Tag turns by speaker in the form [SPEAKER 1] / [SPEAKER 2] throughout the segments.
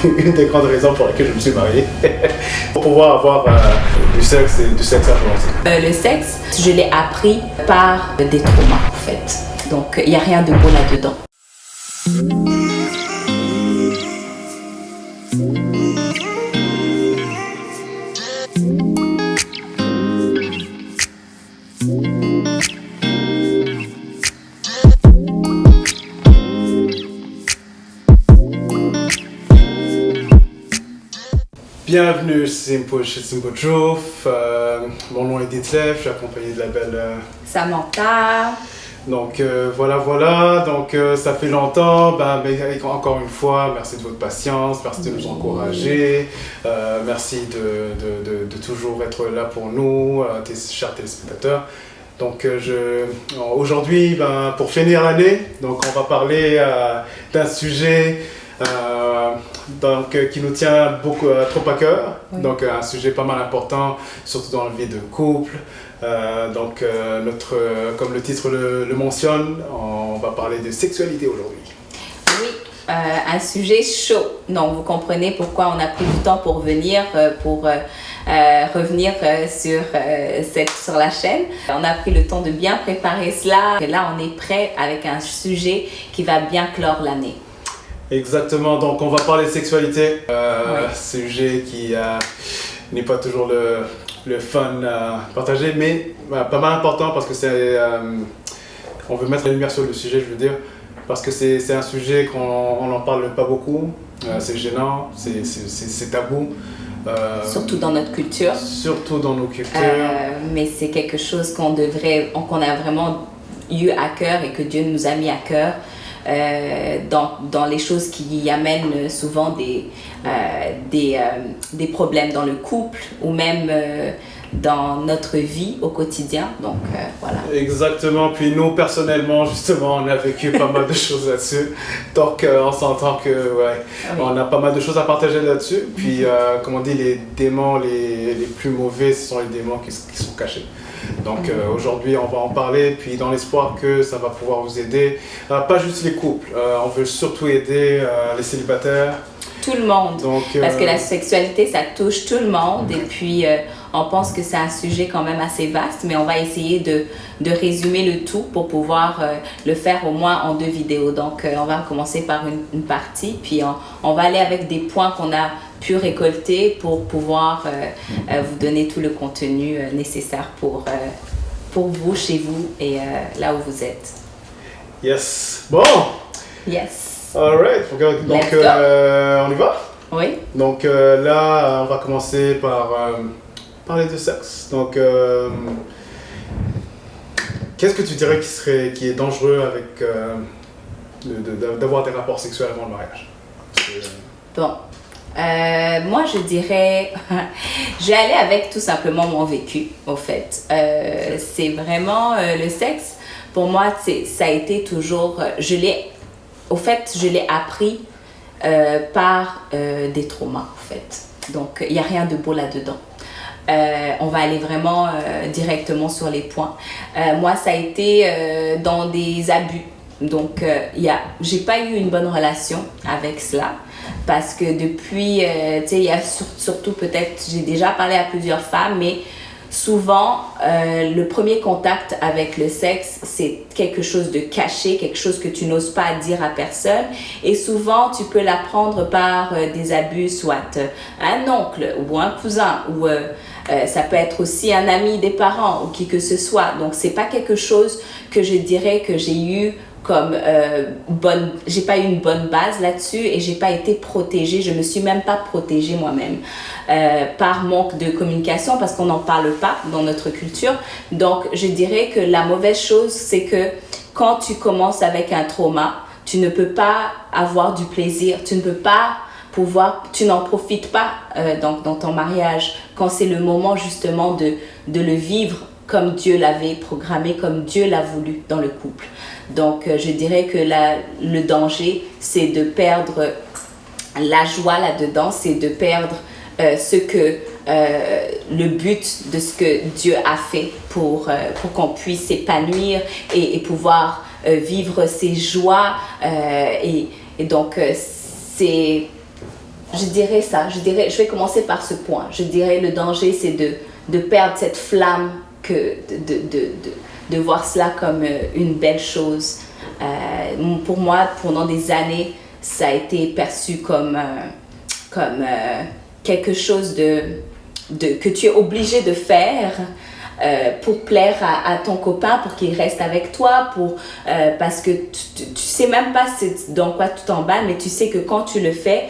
[SPEAKER 1] Une des grandes raisons pour lesquelles je me suis marié, pour pouvoir avoir du sexe à volonté.
[SPEAKER 2] Le sexe, je l'ai appris par des traumas en fait. Donc il n'y a rien de beau là-dedans.
[SPEAKER 1] Bienvenue chez Simple Truth. Mon nom est Detlef, je suis accompagné de la belle
[SPEAKER 2] Samantha.
[SPEAKER 1] Donc voilà. Donc ça fait longtemps. Mais encore une fois, merci de votre patience, merci de nous encourager, merci de toujours être là pour nous, chers téléspectateurs. Donc aujourd'hui, pour finir l'année, donc on va parler d'un sujet qui nous tient trop à cœur. Oui. Donc un sujet pas mal important, surtout dans la vie de couple. Comme le titre le mentionne, on va parler de sexualité aujourd'hui.
[SPEAKER 2] Oui, un sujet chaud. Donc vous comprenez pourquoi on a pris du temps pour venir, pour revenir sur la chaîne. On a pris le temps de bien préparer cela. Et là, on est prêt avec un sujet qui va bien clore l'année.
[SPEAKER 1] Exactement, donc on va parler de sexualité,
[SPEAKER 2] Oui.
[SPEAKER 1] Sujet qui n'est pas toujours le fun à partager, mais pas mal important parce que on veut mettre la lumière sur le sujet, je veux dire, parce que c'est un sujet qu'on n'en parle pas beaucoup, c'est gênant, c'est tabou.
[SPEAKER 2] Surtout dans notre culture.
[SPEAKER 1] Surtout dans nos cultures.
[SPEAKER 2] Mais c'est quelque chose qu'on a vraiment eu à cœur et que Dieu nous a mis à cœur. Dans les choses qui amènent souvent des problèmes dans le couple ou même dans notre vie au quotidien. Donc voilà.
[SPEAKER 1] Exactement. Puis nous personnellement, justement, on a vécu pas mal de choses là-dessus. Donc on s'entend que oui. On a pas mal de choses à partager là-dessus. Puis comme on dit, les démons les plus mauvais, ce sont les démons qui sont cachés. Donc aujourd'hui on va en parler, puis dans l'espoir que ça va pouvoir vous aider, pas juste les couples, on veut surtout aider les célibataires.
[SPEAKER 2] Tout le monde, parce que la sexualité ça touche tout le monde et puis on pense que c'est un sujet quand même assez vaste, mais on va essayer de résumer le tout pour pouvoir le faire au moins en 2 vidéos. Donc on va commencer par une partie, puis on va aller avec des points qu'on a pu récolter pour pouvoir vous donner tout le contenu nécessaire pour vous, chez vous et là où vous êtes.
[SPEAKER 1] Yes. Bon.
[SPEAKER 2] Yes.
[SPEAKER 1] Alright. Donc on y va?
[SPEAKER 2] Oui.
[SPEAKER 1] Donc là, on va commencer par parler de sexe. Donc qu'est-ce que tu dirais qui est dangereux avec d'avoir des rapports sexuels avant le mariage?
[SPEAKER 2] Bon. Moi, je dirais, je vais aller avec tout simplement mon vécu, au fait. C'est vraiment le sexe. Pour moi, ça a été toujours, je l'ai appris par des traumas, en fait. Donc, il n'y a rien de beau là-dedans. On va aller vraiment directement sur les points. Moi, ça a été dans des abus. Donc, j'ai pas eu une bonne relation avec cela. Parce que depuis, il y a surtout peut-être, j'ai déjà parlé à plusieurs femmes, mais souvent, le premier contact avec le sexe, c'est quelque chose de caché, quelque chose que tu n'oses pas dire à personne. Et souvent, tu peux l'apprendre par des abus, soit un oncle ou un cousin, ou ça peut être aussi un ami des parents ou qui que ce soit. Donc, c'est pas quelque chose que je dirais que j'ai eu comme j'ai pas eu une bonne base là-dessus et j'ai pas été protégée, je me suis même pas protégée moi-même par manque de communication parce qu'on n'en parle pas dans notre culture. Donc je dirais que la mauvaise chose c'est que quand tu commences avec un trauma, tu ne peux pas avoir du plaisir, tu n'en profites pas dans ton mariage quand c'est le moment justement de le vivre comme Dieu l'avait programmé, comme Dieu l'a voulu dans le couple. Donc, je dirais que le danger, c'est de perdre la joie là-dedans, c'est de perdre le but de ce que Dieu a fait pour qu'on puisse s'épanouir et pouvoir vivre ses joies. Et donc, c'est je dirais ça. Je vais commencer par ce point. Je dirais le danger, c'est de perdre cette flamme, de voir cela comme une belle chose. Pour moi, pendant des années, ça a été perçu comme quelque chose que tu es obligé de faire pour plaire à ton copain, pour qu'il reste avec toi, parce que tu sais même pas dans quoi tu t'emballes, mais tu sais que quand tu le fais,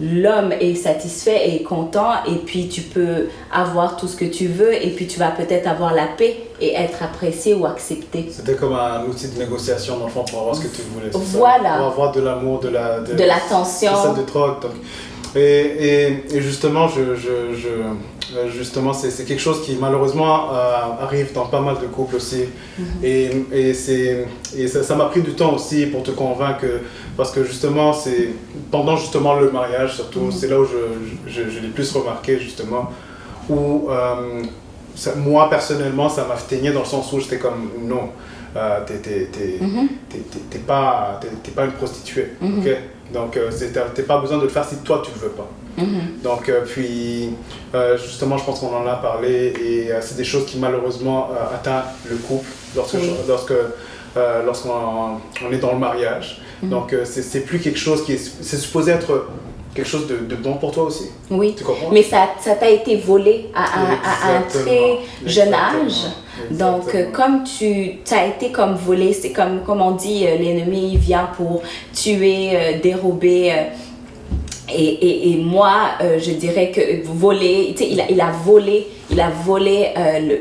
[SPEAKER 2] l'homme est satisfait et est content, et puis tu peux avoir tout ce que tu veux, et puis tu vas peut-être avoir la paix et être apprécié ou accepté.
[SPEAKER 1] C'était comme un outil de négociation dans le fond pour avoir ce que tu voulais.
[SPEAKER 2] Voilà.
[SPEAKER 1] Pour avoir de l'amour, de
[SPEAKER 2] l'attention.
[SPEAKER 1] C'est ça, de drogue. Donc. Et justement, justement c'est quelque chose qui malheureusement arrive dans pas mal de couples aussi. Mm-hmm. Et ça m'a pris du temps aussi pour te convaincre, parce que justement, c'est pendant justement le mariage surtout, mm-hmm. c'est là où je l'ai plus remarqué justement, où moi personnellement ça m'a teigné dans le sens où j'étais comme non, t'es pas une prostituée, mm-hmm. ok? Donc, t'as pas besoin de le faire si toi tu le veux pas. Mm-hmm. Donc, justement, je pense qu'on en a parlé, et c'est des choses qui malheureusement atteignent le couple lorsqu'on est dans le mariage. Mm-hmm. Donc, c'est plus quelque chose c'est supposé être quelque chose de bon pour toi aussi.
[SPEAKER 2] Oui,
[SPEAKER 1] tu comprends?
[SPEAKER 2] Mais ça t'a été volé à un très jeune âge. Donc, comme tu as été comme volé, c'est comme on dit, l'ennemi vient pour tuer, dérober. Et moi, je dirais que voler, tu sais, il a volé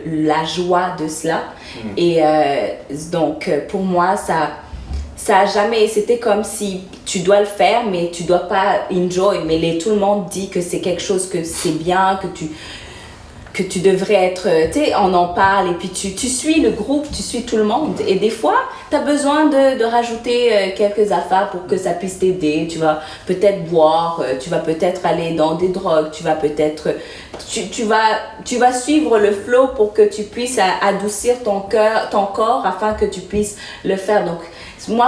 [SPEAKER 2] la joie de cela. Et donc, pour moi, ça a jamais, c'était comme si tu dois le faire, mais tu dois pas enjoy. Mais tout le monde dit que c'est quelque chose, que c'est bien, que tu devrais être, tu sais, on en parle, et puis tu suis le groupe, tu suis tout le monde. Et des fois, tu as besoin de rajouter quelques affaires pour que ça puisse t'aider. Tu vas peut-être boire, tu vas peut-être aller dans des drogues, tu vas peut-être, tu vas suivre le flow pour que tu puisses adoucir ton corps afin que tu puisses le faire. Donc,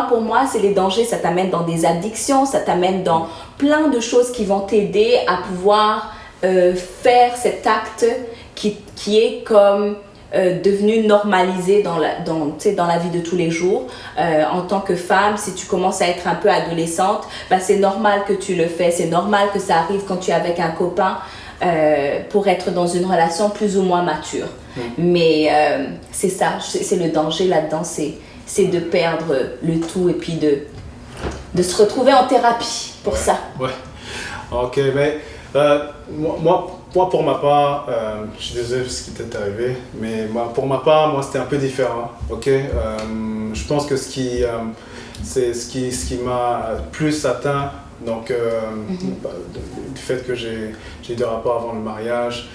[SPEAKER 2] pour moi, c'est les dangers, ça t'amène dans des addictions, ça t'amène dans plein de choses qui vont t'aider à pouvoir faire cet acte qui est comme devenu normalisé dans la vie de tous les jours. En tant que femme, si tu commences à être un peu adolescente, c'est normal que tu le fais, c'est normal que ça arrive quand tu es avec un copain pour être dans une relation plus ou moins mature. Mais c'est ça, c'est le danger là-dedans, c'est de perdre le tout, et puis de se retrouver en thérapie pour ça.
[SPEAKER 1] Ouais, ok, mais moi, pour ma part, je suis désolé de ce qui t'est arrivé, mais pour ma part, c'était un peu différent, ok? Je pense que ce qui m'a plus atteint, donc du fait que j'ai eu des rapports avant le mariage,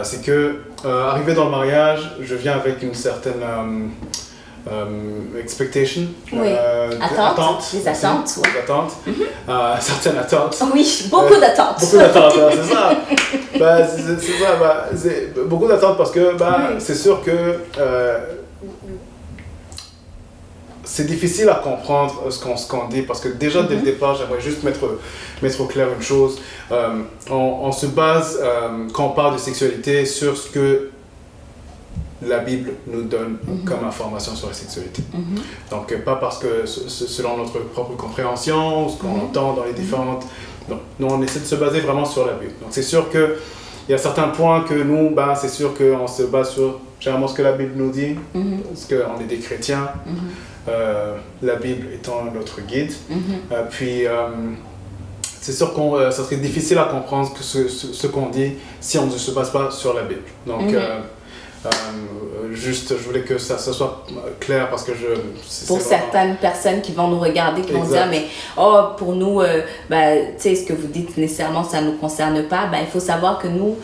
[SPEAKER 1] c'est que arrivé dans le mariage, je viens avec une certaine expectation,
[SPEAKER 2] oui. Attente, des attentes,
[SPEAKER 1] oui. Des attentes, certaines attentes.
[SPEAKER 2] Oui, beaucoup d'attentes.
[SPEAKER 1] Beaucoup d'attentes, c'est ça. C'est beaucoup d'attentes parce que oui. C'est sûr que c'est difficile à comprendre ce qu'on dit, parce que déjà dès le départ, j'aimerais juste mettre au clair une chose. On se base, quand on parle de sexualité, sur ce que la Bible nous donne comme information sur la sexualité. Donc, pas parce que selon notre propre compréhension, ce qu'on entend dans les différentes... Donc, nous, on essaie de se baser vraiment sur la Bible. Donc, c'est sûr qu'il y a certains points que nous, c'est sûr qu'on se base sur généralement ce que la Bible nous dit, parce qu'on est des chrétiens, la Bible étant notre guide. Puis, c'est sûr que ça serait difficile à comprendre ce qu'on dit si on ne se base pas sur la Bible. Donc, juste, je voulais que ça soit clair, parce que
[SPEAKER 2] pour certaines personnes qui vont nous regarder, qui vont dire, mais pour nous, tu sais, ce que vous dites nécessairement, ça ne nous concerne pas. Il faut savoir que nous,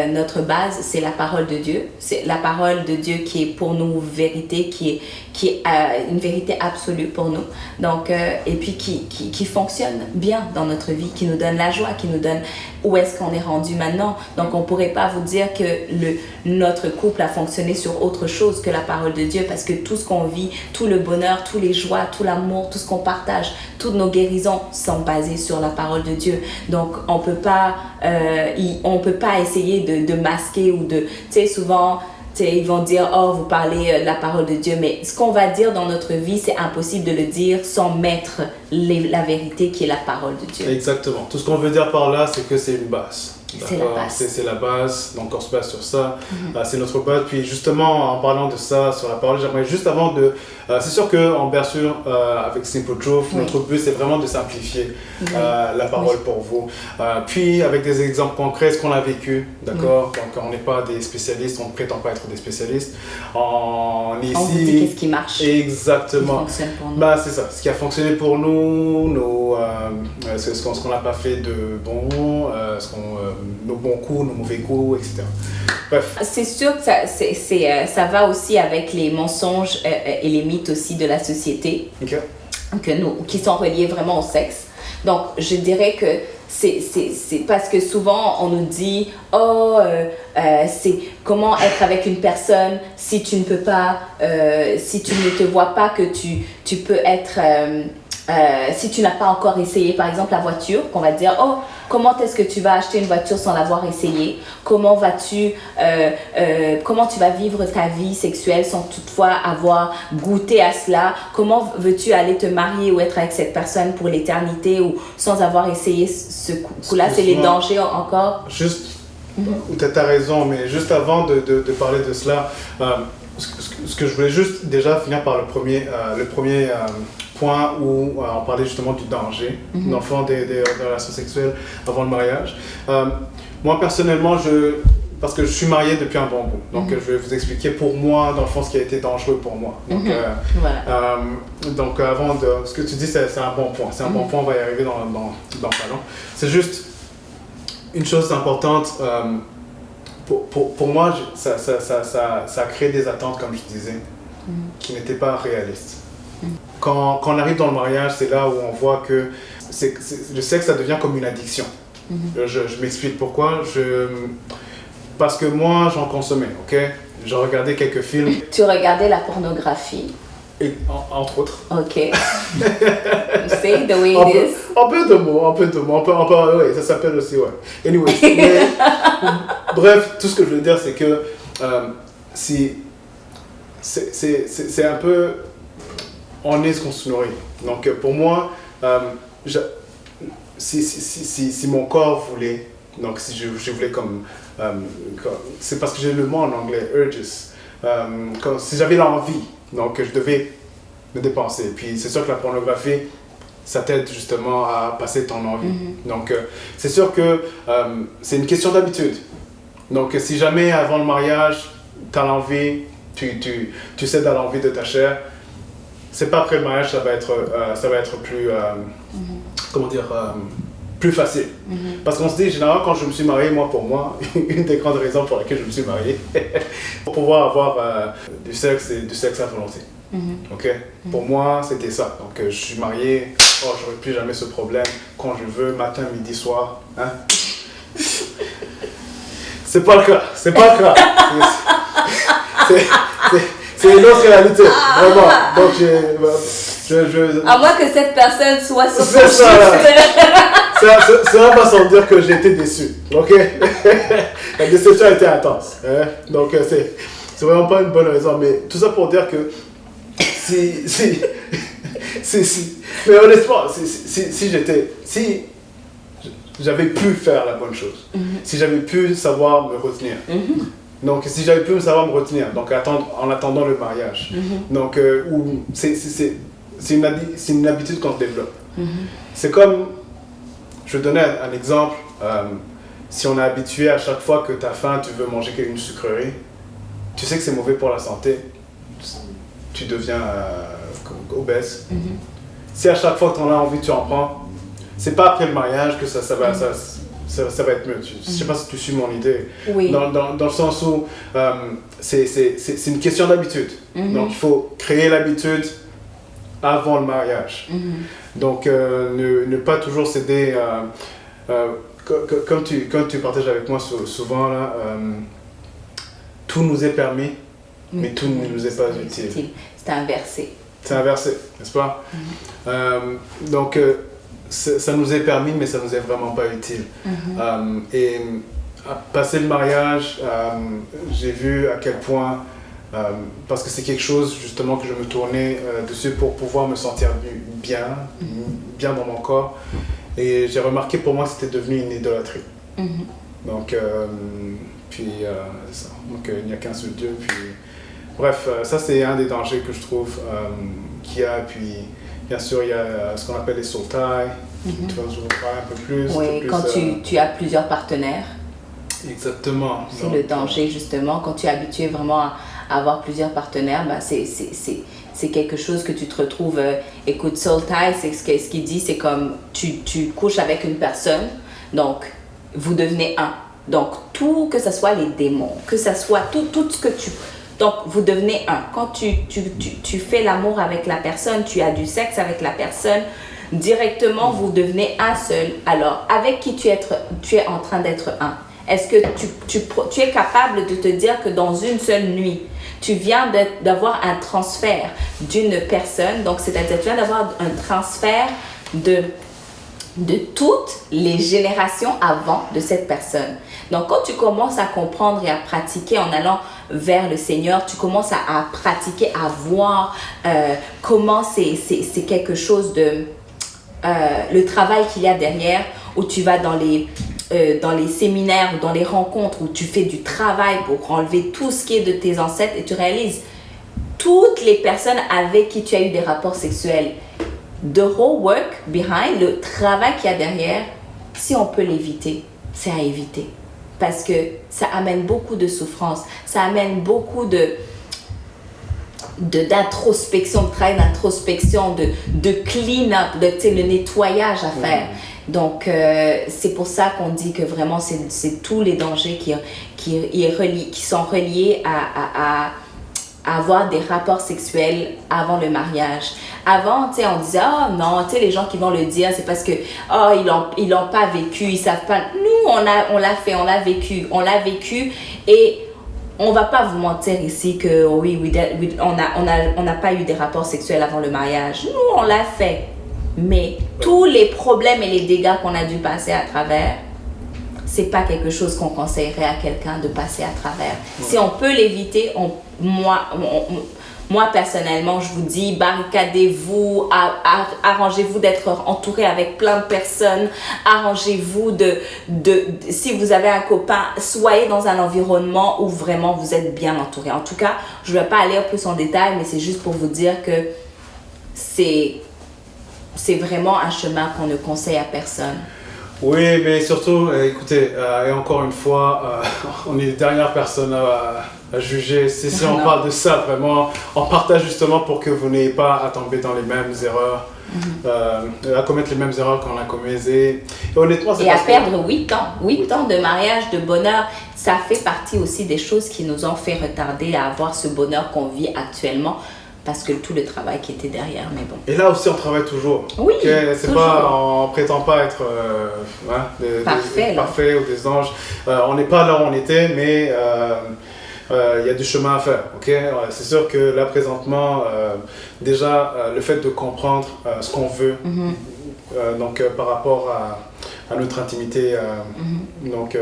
[SPEAKER 2] notre base, c'est la parole de Dieu. C'est la parole de Dieu qui est pour nous vérité, qui est une vérité absolue pour nous. Donc, et puis qui fonctionne bien dans notre vie, qui nous donne la joie, qui nous donne où est-ce qu'on est rendu maintenant. Donc, on ne pourrait pas vous dire que notre couple couple à fonctionner sur autre chose que la parole de Dieu, parce que tout ce qu'on vit, tout le bonheur, tous les joies, tout l'amour, tout ce qu'on partage, toutes nos guérisons sont basées sur la parole de Dieu. Donc on peut pas essayer de masquer ou de, tu sais, souvent ils vont dire, oh, vous parlez de la parole de Dieu, mais ce qu'on va dire dans notre vie, c'est impossible de le dire sans mettre la vérité qui est la parole de Dieu.
[SPEAKER 1] Exactement. Tout ce qu'on veut dire par là, c'est que c'est une base.
[SPEAKER 2] C'est la base.
[SPEAKER 1] C'est la base, donc on se base sur ça. C'est notre base. Puis justement, en parlant de ça, sur la parole, j'aimerais juste avant de... c'est sûr qu'en bien sûr, avec Simple Truth, notre but, c'est vraiment de simplifier la parole pour vous. Puis, avec des exemples concrets, ce qu'on a vécu, d'accord? Donc, on n'est pas des spécialistes, on ne prétend pas être des spécialistes. On est ici...
[SPEAKER 2] On vous dit qu'est-ce qui marche.
[SPEAKER 1] Exactement.
[SPEAKER 2] Qui fonctionne pour nous.
[SPEAKER 1] Bah, c'est ça. Ce qui a fonctionné pour nous, ce qu'on n'a pas fait de bon, nos bons coups, nos mauvais coups, etc. Bref.
[SPEAKER 2] C'est sûr que ça va aussi avec les mensonges et les mythes aussi de la société qui sont reliés vraiment au sexe. Donc, je dirais que c'est parce que souvent on nous dit c'est comment être avec une personne si tu ne peux pas, si tu ne te vois pas que tu peux être... si tu n'as pas encore essayé, par exemple, la voiture, qu'on va te dire, oh, comment est-ce que tu vas acheter une voiture sans l'avoir essayée? Comment tu vas vivre ta vie sexuelle sans toutefois avoir goûté à cela? Comment veux-tu aller te marier ou être avec cette personne pour l'éternité ou sans avoir essayé ce coup-là? C'est les dangers encore.
[SPEAKER 1] Juste, tu as raison, mais juste avant de parler de cela, ce que je voulais juste déjà finir par le premier point où on parlait justement du danger d'enfants des relations sexuelles avant le mariage. Moi personnellement, parce que je suis marié depuis un bon bout, donc je vais vous expliquer pour moi dans le fond ce qui a été dangereux pour moi. Donc, donc avant de... Ce que tu dis, c'est un bon point. C'est un bon point, on va y arriver dans pas long. C'est juste une chose importante. Pour moi, ça a créé des attentes, comme je disais, qui n'étaient pas réalistes. Quand on arrive dans le mariage, c'est là où on voit que le sexe, ça devient comme une addiction. Je m'explique pourquoi. Parce que moi, j'en consommais, ok? Je regardais quelques films.
[SPEAKER 2] Tu regardais la pornographie?
[SPEAKER 1] Et, entre autres.
[SPEAKER 2] Ok. You say the way it is.
[SPEAKER 1] Un peu de mots. Ouais, ça s'appelle aussi, ouais. Anyway, bref, tout ce que je veux dire, c'est que c'est un peu... On est ce qu'on se nourrit. Donc pour moi, si mon corps voulait, donc si je voulais comme c'est parce que j'ai le mot en anglais, urges, si j'avais l'envie, donc je devais me dépenser. Puis c'est sûr que la pornographie, ça t'aide justement à passer ton envie. Donc c'est sûr que c'est une question d'habitude. Donc si jamais avant le mariage, tu as l'envie, tu cèdes à l'envie de ta chair, c'est pas après le mariage, ça va être plus, plus facile. Parce qu'on se dit, généralement, quand je me suis marié, pour moi, une des grandes raisons pour lesquelles je me suis marié, pour pouvoir avoir du sexe et du sexe à volonté. Ok? Pour moi, c'était ça. Donc, je suis marié, j'aurai plus jamais ce problème, quand je veux, matin, midi, soir. Hein? C'est pas le cas. C'est une autre réalité, vraiment. Donc,
[SPEAKER 2] à moins que cette personne soit sur son
[SPEAKER 1] chiffre. Ça va pas sans dire que j'ai été déçu, ok? La déception a été intense. Hein? Donc, c'est vraiment pas une bonne raison. Mais tout ça pour dire que mais honnêtement, si j'avais pu faire la bonne chose, si j'avais pu savoir me retenir. Donc, si j'avais pu savoir me retenir, donc en attendant le mariage. Donc, c'est une habitude qu'on se développe. C'est comme, je vais donner un exemple, si on est habitué à chaque fois que tu as faim, tu veux manger une sucrerie, tu sais que c'est mauvais pour la santé, tu deviens obèse. Si à chaque fois que tu en as envie, tu en prends, c'est pas après le mariage que ça va être mieux. Je sais pas si tu suis mon idée.
[SPEAKER 2] Oui.
[SPEAKER 1] Dans le sens où c'est une question d'habitude. Donc il faut créer l'habitude avant le mariage. Donc ne pas toujours céder. Comme tu partages avec moi souvent là, tout nous est permis, mais tout ne nous est pas utile.
[SPEAKER 2] C'est inversé.
[SPEAKER 1] C'est inversé, n'est-ce pas? Donc, ça nous est permis, mais ça nous est vraiment pas utile. Et passer le mariage, j'ai vu à quel point, parce que c'est quelque chose justement que je me tournais dessus pour pouvoir me sentir bien dans mon corps. Et j'ai remarqué pour moi que c'était devenu une idolâtrie. Donc, c'est ça. Donc, il n'y a qu'un seul Dieu. Puis, bref, ça c'est un des dangers que je trouve qu'il y a. Puis, bien sûr, il y a ce qu'on appelle les soul ties. Tu vas nous en parler un peu plus.
[SPEAKER 2] Oui, quand tu as plusieurs partenaires.
[SPEAKER 1] Exactement.
[SPEAKER 2] C'est le danger, justement. Quand tu es habitué vraiment à avoir plusieurs partenaires, ben c'est quelque chose que tu te retrouves. Écoute, soul tie, c'est ce qu'il dit, c'est comme tu couches avec une personne, donc vous devenez un. Donc, tout, que ce soit les démons, que ce soit tout ce que tu... Donc, vous devenez un. Quand tu fais l'amour avec la personne, tu as du sexe avec la personne, directement, vous devenez un seul. Alors, avec qui tu es en train d'être un? Est-ce que tu es capable de te dire que dans une seule nuit, tu viens d'avoir un transfert d'une personne, donc c'est-à-dire tu viens d'avoir un transfert de toutes les générations avant de cette personne. Donc, quand tu commences à comprendre et à pratiquer en allant vers le Seigneur, tu commences à pratiquer, à voir comment c'est quelque chose de... le travail qu'il y a derrière, où tu vas dans les séminaires ou dans les rencontres, où tu fais du travail pour enlever tout ce qui est de tes ancêtres et tu réalises toutes les personnes avec qui tu as eu des rapports sexuels. The whole work behind, le travail qu'il y a derrière, si on peut l'éviter, c'est à éviter. Parce que ça amène beaucoup de souffrance, ça amène beaucoup d'introspection, de travail d'introspection, de clean-up, le nettoyage à faire. Donc, c'est pour ça qu'on dit que vraiment, c'est tous les dangers qui sont reliés à avoir des rapports sexuels avant le mariage. Avant, tu sais, on disait, oh non, tu sais, les gens qui vont le dire, c'est parce que, oh, ils l'ont pas vécu, ils savent pas. Nous, on l'a fait, on l'a vécu et on va pas vous mentir ici que, oui, on n'a pas eu des rapports sexuels avant le mariage. Nous, on l'a fait. Mais tous les problèmes et les dégâts qu'on a dû passer à travers, c'est pas quelque chose qu'on conseillerait à quelqu'un de passer à travers. Si on peut l'éviter, moi personnellement, je vous dis, barricadez-vous, arrangez-vous d'être entouré avec plein de personnes, arrangez-vous si vous avez un copain, soyez dans un environnement où vraiment vous êtes bien entouré. En tout cas, je ne vais pas aller plus en détail, mais c'est juste pour vous dire que c'est vraiment un chemin qu'on ne conseille à personne.
[SPEAKER 1] Oui, mais surtout, écoutez, et encore une fois, on est les dernières personnes à juger. Si on parle de ça, vraiment, on partage justement pour que vous n'ayez pas à tomber dans les mêmes erreurs, à commettre les mêmes erreurs qu'on a commises. Et honnêtement, c'est
[SPEAKER 2] à perdre 8 ans. 8 ans de mariage, de bonheur, ça fait partie aussi des choses qui nous ont fait retarder à avoir ce bonheur qu'on vit actuellement. Parce que tout le travail qui était derrière, mais bon.
[SPEAKER 1] Et là aussi, on travaille toujours.
[SPEAKER 2] Oui,
[SPEAKER 1] c'est pas, on prétend pas être parfait ou des anges. On n'est pas là où on était, mais il y a du chemin à faire. C'est sûr que là, présentement, déjà, le fait de comprendre ce qu'on veut, donc par rapport à notre intimité, donc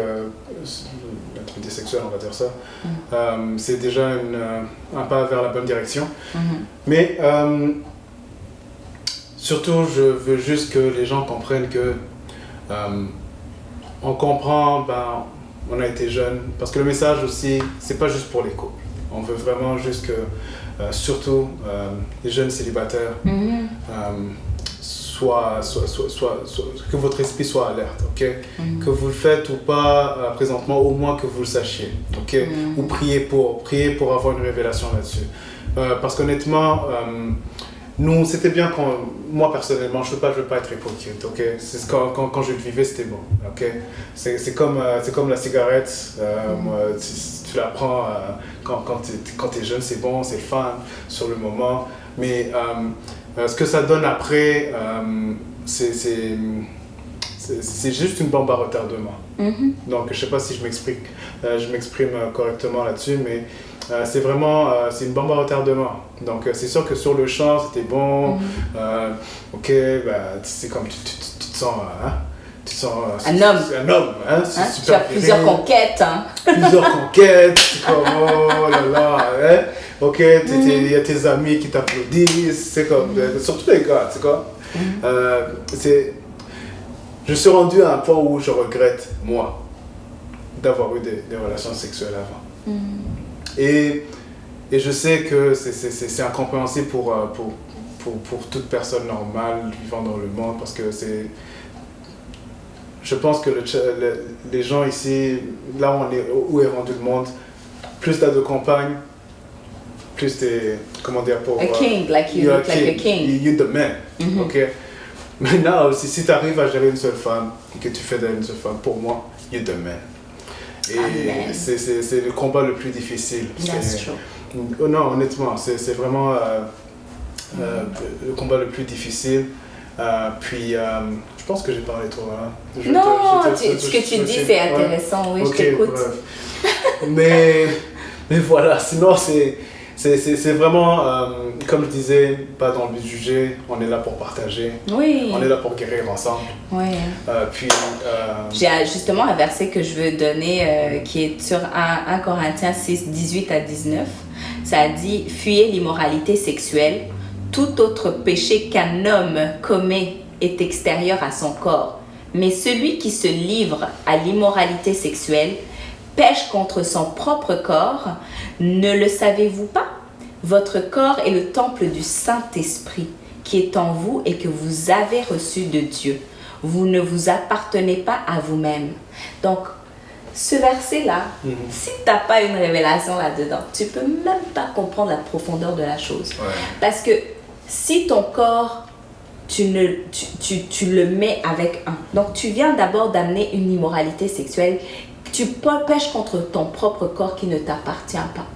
[SPEAKER 1] l'intimité sexuelle, on va dire ça, c'est déjà un pas vers la bonne direction. Mais surtout, je veux juste que les gens comprennent que on comprend, on a été jeunes, parce que le message aussi, c'est pas juste pour les couples. On veut vraiment juste que, surtout les jeunes célibataires, que votre esprit soit alerte, que vous le faites ou pas présentement, au moins que vous le sachiez, ou priez pour avoir une révélation là-dessus. Parce qu'honnêtement, nous, c'était bien moi personnellement, je veux pas être hypocrite, c'est quand je le vivais, c'était bon, c'est comme la cigarette, tu la prends quand t'es jeune, c'est bon, c'est fun sur le moment, mais ce que ça donne après, c'est c'est juste une bombe à retardement. Donc, je ne sais pas si je m'exprime correctement là-dessus, mais c'est vraiment c'est une bombe à retardement. Donc, c'est sûr que sur le champ, c'était bon. Ok, c'est comme tu te sens... tu te sens
[SPEAKER 2] un homme.
[SPEAKER 1] Un homme, hein, c'est
[SPEAKER 2] hein?
[SPEAKER 1] super
[SPEAKER 2] Tu as plusieurs conquêtes. Hein?
[SPEAKER 1] Plusieurs conquêtes, c'est comme oh là là, hein? Ok, il y a tes amis qui t'applaudissent, c'est comme, surtout les gars, c'est quoi? Je suis rendu à un point où je regrette, moi, d'avoir eu des relations sexuelles avant. Et je sais que c'est incompréhensible pour toute personne normale vivant dans le monde, parce que c'est... Je pense que les gens ici, là où est rendu le monde, plus t'as de compagnes, plus t'es, comment dire, pour...
[SPEAKER 2] A king, like you look like a king.
[SPEAKER 1] You're the man, ok? Maintenant, si t'arrives à gérer une seule femme, et que tu fais d'elle une seule femme, pour moi, you're the man. Et c'est le combat le plus difficile.
[SPEAKER 2] That's true.
[SPEAKER 1] Non, honnêtement, c'est vraiment le combat le plus difficile. Puis, je pense que j'ai parlé trop. Hein.
[SPEAKER 2] Ce que tu dis, c'est intéressant. Oui,
[SPEAKER 1] okay,
[SPEAKER 2] je t'écoute.
[SPEAKER 1] mais voilà, sinon, c'est vraiment, comme je disais, pas dans le but de juger, on est là pour partager.
[SPEAKER 2] Oui.
[SPEAKER 1] On est là pour guérir ensemble.
[SPEAKER 2] Oui.
[SPEAKER 1] Puis...
[SPEAKER 2] J'ai justement un verset que je veux donner qui est sur 1 Corinthiens 6, 18 à 19. Ça dit « Fuyez l'immoralité sexuelle. Tout autre péché qu'un homme commet est extérieur à son corps. Mais celui qui se livre à l'immoralité sexuelle pêche contre son propre corps. Ne le savez-vous pas? Votre corps est le temple du Saint-Esprit qui est en vous et que vous avez reçu de Dieu. Vous ne vous appartenez pas à vous-même. » Donc, ce verset-là, si tu n'as pas une révélation là-dedans, tu ne peux même pas comprendre la profondeur de la chose.
[SPEAKER 1] Ouais.
[SPEAKER 2] Parce que si ton corps, tu le mets avec un... Donc, tu viens d'abord d'amener une immoralité sexuelle. Tu pêches contre ton propre corps qui ne t'appartient pas.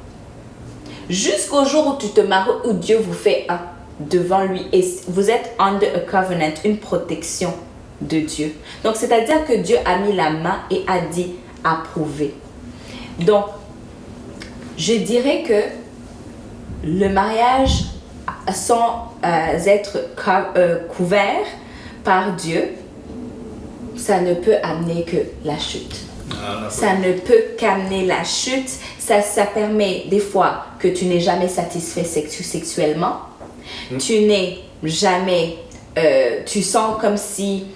[SPEAKER 2] Jusqu'au jour où tu te maries, où Dieu vous fait un devant lui. Et vous êtes under a covenant, une protection de Dieu. Donc, c'est-à-dire que Dieu a mis la main et a dit approuvé. Donc, je dirais que le mariage, sans être couvert par Dieu, ça ne peut amener que la chute. Ça ne peut qu'amener la chute. Ça permet des fois que tu n'es jamais satisfait sexuellement. Tu n'es jamais... tu sens comme si...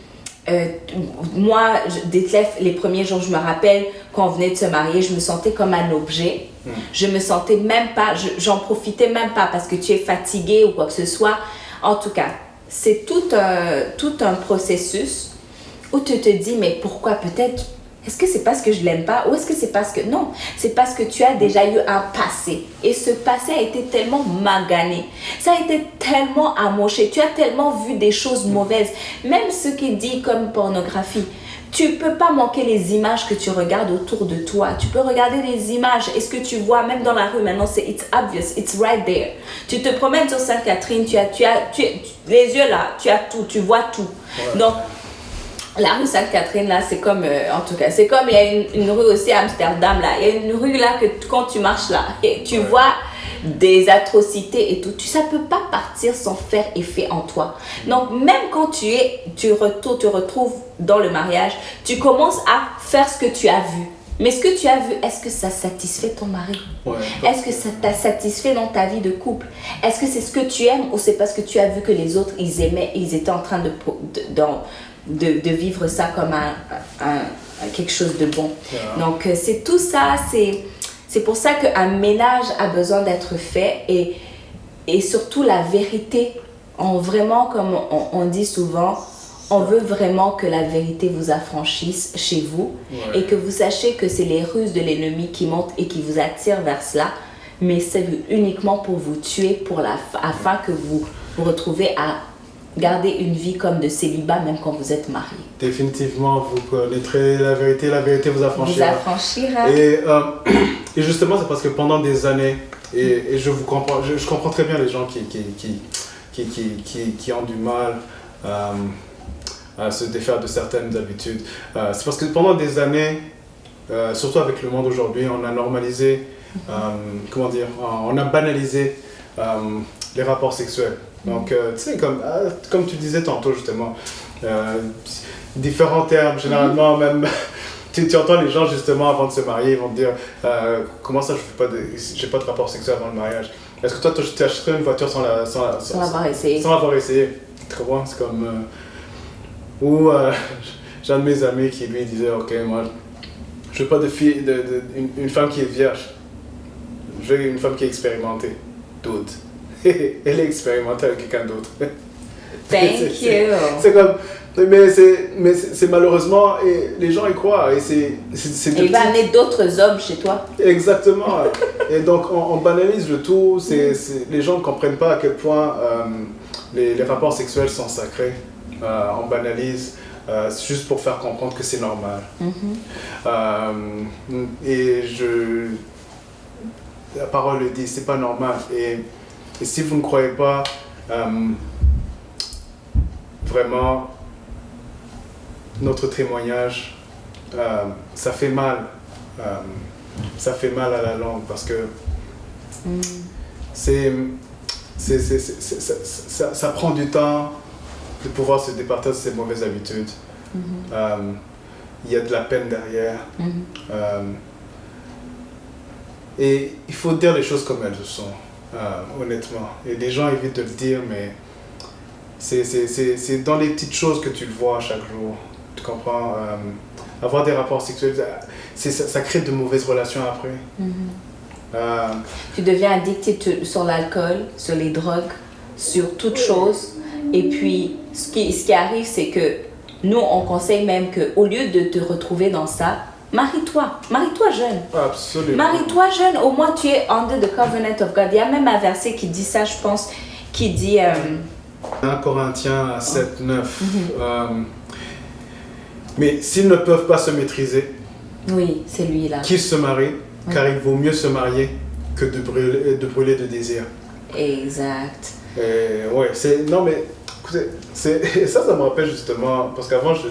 [SPEAKER 2] moi, Detlef, les premiers jours, je me rappelle, quand on venait de se marier, je me sentais comme un objet. Je me sentais même pas, j'en profitais même pas parce que tu es fatigué ou quoi que ce soit. En tout cas, c'est tout un processus où tu te dis, mais pourquoi peut-être, est-ce que c'est parce que je l'aime pas ou est-ce que c'est parce que, non, c'est parce que tu as déjà eu un passé. Et ce passé a été tellement magané, ça a été tellement amoché, tu as tellement vu des choses mauvaises, même ce qui est dit comme pornographie. Tu peux pas manquer les images que tu regardes autour de toi. Tu peux regarder les images. Est-ce que tu vois, même dans la rue maintenant, c'est it's obvious, it's right there. Tu te promènes sur Sainte-Catherine, tu as les yeux là, tu as tout, tu vois tout. Ouais. Donc, la rue Sainte-Catherine là, c'est comme, en tout cas, c'est comme il y a une rue aussi à Amsterdam là. Il y a une rue là que quand tu marches là, et tu vois des atrocités et tout, ça peut pas partir sans faire effet en toi. Donc même quand tu retrouves dans le mariage, tu commences à faire ce que tu as vu. Mais ce que tu as vu, est-ce que ça satisfait ton mari? Est-ce que ça t'a satisfait dans ta vie de couple? Est-ce que c'est ce que tu aimes ou c'est parce que tu as vu que les autres, ils aimaient, ils étaient en train de vivre ça comme quelque chose de bon? Donc c'est tout ça, c'est pour ça qu'un ménage a besoin d'être fait et surtout la vérité. Vraiment, comme on dit souvent, on veut vraiment que la vérité vous affranchisse chez vous et que vous sachiez que c'est les ruses de l'ennemi qui montent et qui vous attirent vers cela, mais c'est uniquement pour vous tuer afin que vous vous retrouvez à garder une vie comme de célibat même quand vous êtes marié.
[SPEAKER 1] Définitivement, vous connaîtrez la vérité vous affranchira.
[SPEAKER 2] Vous affranchira.
[SPEAKER 1] Et justement, c'est parce que pendant des années, et je comprends très bien les gens qui ont du mal à se défaire de certaines habitudes. C'est parce que pendant des années, surtout avec le monde aujourd'hui, on a normalisé, comment dire, on a banalisé les rapports sexuels. Donc, tu sais, comme tu disais tantôt justement, différents termes, généralement même, tu entends les gens justement avant de se marier, ils vont te dire comment ça, j'ai pas de rapport sexuel avant le mariage. Est-ce que toi, tu achèterais une voiture sans
[SPEAKER 2] l'avoir essayé?
[SPEAKER 1] Sans l'avoir essayé. Tu comprends? C'est comme... j'ai un de mes amis qui lui disait, ok, moi, je veux pas une femme qui est vierge. Je veux une femme qui est expérimentée. Dude. Elle est expérimentée avec quelqu'un d'autre.
[SPEAKER 2] Thank you.
[SPEAKER 1] C'est comme... Mais c'est malheureusement, et les gens y croient. Et
[SPEAKER 2] il va amener d'autres hommes chez toi.
[SPEAKER 1] Exactement. Et donc, on banalise le tout. Les gens ne comprennent pas à quel point les rapports sexuels sont sacrés. On banalise juste pour faire comprendre que c'est normal. Et la parole le dit, c'est pas normal. Et si vous ne croyez pas, vraiment, notre témoignage, ça fait mal. Ça fait mal à la langue parce que ça prend du temps de pouvoir se départir de ces mauvaises habitudes. Il y a de la peine derrière. Et il faut dire les choses comme elles sont, honnêtement. Et les gens évitent de le dire, mais c'est dans les petites choses que tu le vois chaque jour. Tu comprends? Avoir des rapports sexuels, ça crée de mauvaises relations après.
[SPEAKER 2] Tu deviens addicté sur l'alcool, sur les drogues, sur toutes choses. Et puis, ce qui arrive, c'est que nous, on conseille même qu'au lieu de te retrouver dans ça, marie-toi jeune.
[SPEAKER 1] Absolument.
[SPEAKER 2] Marie-toi jeune, au moins tu es under the covenant of God. Il y a même un verset qui dit ça, je pense, qui dit...
[SPEAKER 1] 1 Corinthiens 7, 9. Mais s'ils ne peuvent pas se maîtriser,
[SPEAKER 2] oui, c'est lui là.
[SPEAKER 1] Qu'ils se marient, car il vaut mieux se marier que de brûler de désir.
[SPEAKER 2] Exact.
[SPEAKER 1] Ouais, non mais écoutez, ça me rappelle justement, parce qu'avant je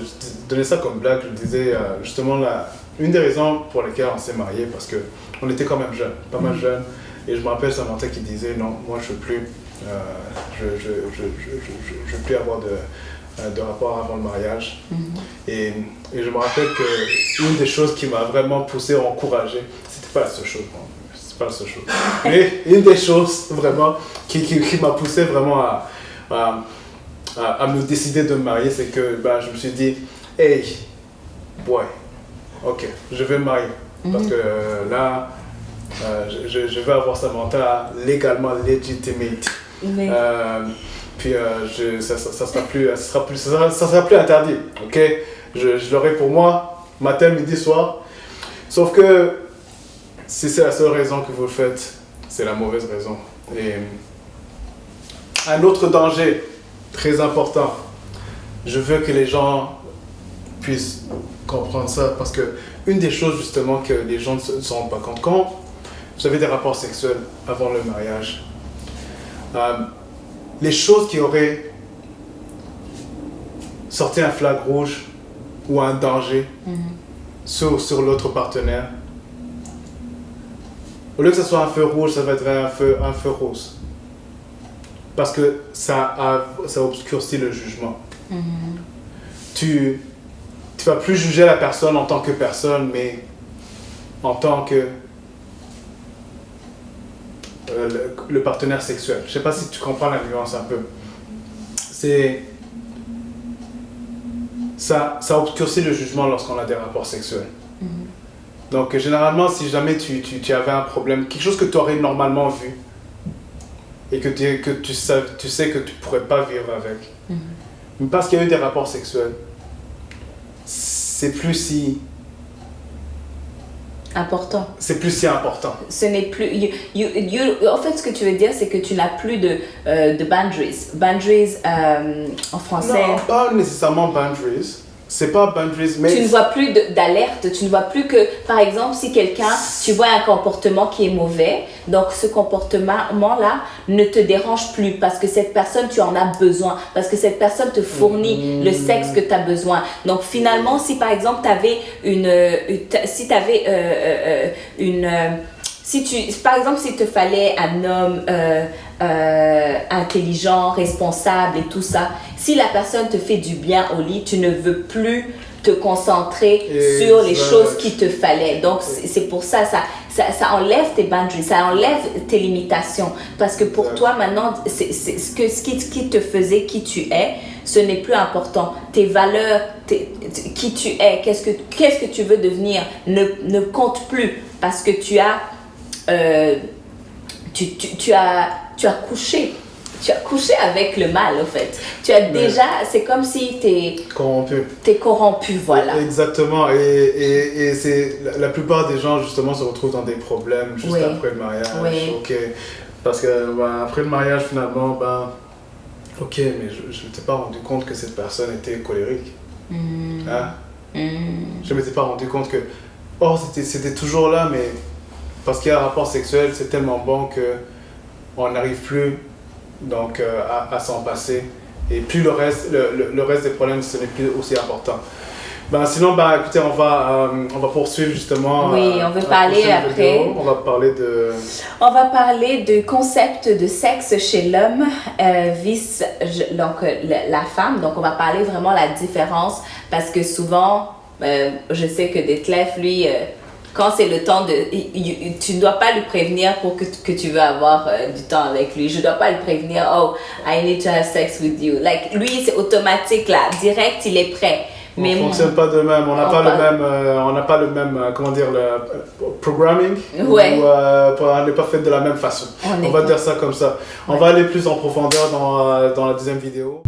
[SPEAKER 1] donnais ça comme blague, je disais justement une des raisons pour lesquelles on s'est mariés, parce qu'on était quand même jeunes, pas mal jeunes, et je me rappelle Samantha qui disait non, moi je veux plus, je veux plus avoir de rapport avant le mariage. Et je me rappelle que une des choses qui m'a vraiment poussé, encouragé, c'était pas la seule chose, c'est pas la seule chose, mais une des choses vraiment qui m'a poussé vraiment à me décider de me marier, c'est que je me suis dit, hey, boy, ok, je vais me marier, parce que là, je vais avoir Samantha légalement legitimate. Puis ça sera plus interdit, ok? Je l'aurai pour moi, matin, midi, soir. Sauf que si c'est la seule raison que vous le faites, c'est la mauvaise raison. Et un autre danger très important, je veux que les gens puissent comprendre ça, parce que une des choses justement que les gens ne se rendent pas compte, quand vous avez des rapports sexuels avant le mariage, les choses qui auraient sorti un flag rouge ou un danger sur l'autre partenaire, au lieu que ce soit un feu rouge, ça va être un feu rose. Parce que ça obscurcit le jugement. Tu vas plus juger la personne en tant que personne, mais en tant que le partenaire sexuel. Je ne sais pas si tu comprends la nuance un peu. Ça obscurcit le jugement lorsqu'on a des rapports sexuels. Donc généralement, si jamais tu avais un problème, quelque chose que tu aurais normalement vu, et que tu sais que tu ne pourrais pas vivre avec, mais parce qu'il y a eu des rapports sexuels, c'est plus si...
[SPEAKER 2] important.
[SPEAKER 1] C'est plus si important.
[SPEAKER 2] Ce n'est plus... en fait, ce que tu veux dire, c'est que tu n'as plus de boundaries. Boundaries, en français...
[SPEAKER 1] Non, pas nécessairement boundaries. c'est pas boundaries, mais...
[SPEAKER 2] Tu ne vois plus d'alerte, tu ne vois plus que, par exemple, si quelqu'un, tu vois un comportement qui est mauvais, donc ce comportement-là ne te dérange plus parce que cette personne, tu en as besoin, parce que cette personne te fournit le sexe que tu as besoin. Donc finalement, si par exemple, tu avais par exemple, s'il te fallait un homme intelligent, responsable et tout ça, si la personne te fait du bien au lit, tu ne veux plus te concentrer sur les choses qu'il te fallait. Donc, c'est pour ça enlève tes boundaries, ça enlève tes limitations. Parce que pour toi, maintenant, ce qui te faisait qui tu es, ce n'est plus important. Tes valeurs, qui tu es, qu'est-ce que tu veux devenir, ne compte plus. Parce que tu as couché. Tu as couché avec le mal, en fait. Tu as déjà, c'est comme si t'es corrompu, voilà.
[SPEAKER 1] Exactement. Et c'est la plupart des gens, justement, se retrouvent dans des problèmes juste après le mariage.
[SPEAKER 2] Oui.
[SPEAKER 1] Ok. Parce que après le mariage, finalement, ok, mais je ne m'étais pas rendu compte que cette personne était colérique. Hein? Je ne m'étais pas rendu compte que, c'était toujours là, mais parce qu'il y a un rapport sexuel, c'est tellement bon qu'on n'arrive plus donc, à s'en passer. Et puis le reste des problèmes, ce n'est plus aussi important. Sinon, écoutez, on va poursuivre justement.
[SPEAKER 2] Oui, on veut parler après.
[SPEAKER 1] Vidéo. On va
[SPEAKER 2] parler du concept de sexe chez l'homme donc la femme. Donc, on va parler vraiment la différence parce que souvent, je sais que Detlef, lui, quand c'est le temps tu ne dois pas lui prévenir pour que tu veux avoir du temps avec lui. Je ne dois pas lui prévenir, oh, I need to have sex with you. Like, lui, c'est automatique là, direct, il est prêt.
[SPEAKER 1] Mais on ne fonctionne pas de même, on n'a pas le même, comment dire, le programming,
[SPEAKER 2] ouais.
[SPEAKER 1] On n'est pas fait de la même façon. On va dire ça comme ça. On va aller plus en profondeur dans la deuxième vidéo.